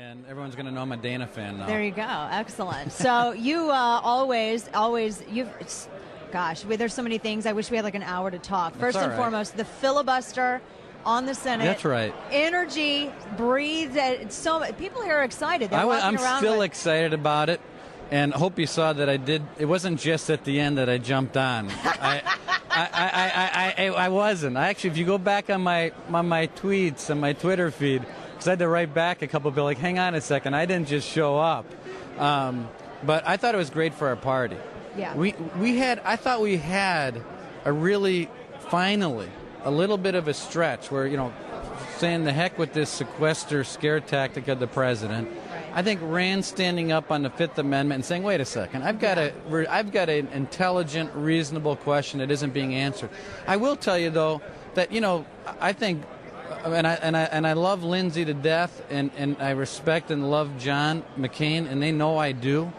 and everyone's going to know I'm a Dana fan now. There you go. Excellent. So you always, gosh, there's so many things. I wish we had like an hour to talk. First and foremost, the filibuster on the Senate. That's right. Energy, breathe. So people here are excited. I'm still excited about it, and hope you saw that I did. It wasn't just at the end that I jumped on. I wasn't. Actually, if you go back on my tweets and my Twitter feed, because I had to write back a couple of people like, hang on a second, I didn't just show up. But I thought it was great for our party. Yeah. I thought we had finally a little bit of a stretch where, saying the heck with this sequester scare tactic of the president. Right. I think Rand standing up on the Fifth Amendment and saying, wait a second, I've got an intelligent, reasonable question that isn't being answered. I will tell you, though, that, I think, and I love Lindsay to death, and I respect and love John McCain, and they know I do,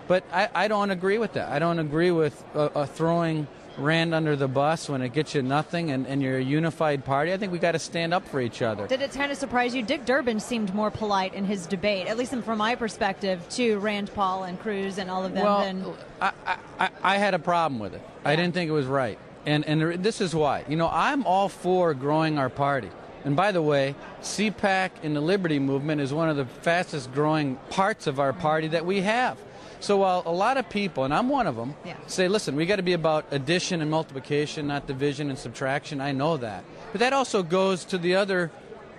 but I don't agree with that. I don't agree with throwing Rand under the bus when it gets you nothing and you're a unified party. I think we got to stand up for each other. Did it kind of surprise you? Dick Durbin seemed more polite in his debate, at least from my perspective, to Rand Paul and Cruz and all of them. Well, I had a problem with it. Yeah. I didn't think it was right. And this is why. I'm all for growing our party. And by the way, CPAC and the Liberty Movement is one of the fastest growing parts of our party that we have. So while a lot of people, and I'm one of them, say, listen, we got to be about addition and multiplication, not division and subtraction. I know that. But that also goes to the other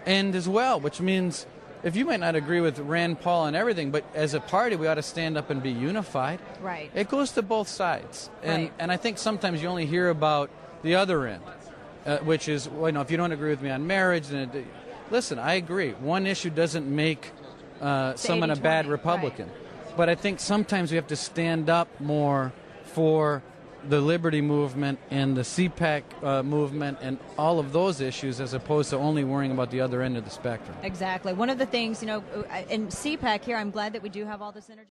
end as well, which means if you might not agree with Rand Paul and everything, but as a party we ought to stand up and be unified. Right. It goes to both sides. Right. And I think sometimes you only hear about the other end, which is, if you don't agree with me on marriage, then listen, I agree. One issue doesn't make someone a bad Republican. Right. But I think sometimes we have to stand up more for the Liberty Movement and the CPAC movement and all of those issues as opposed to only worrying about the other end of the spectrum. Exactly. One of the things, in CPAC here, I'm glad that we do have all this energy.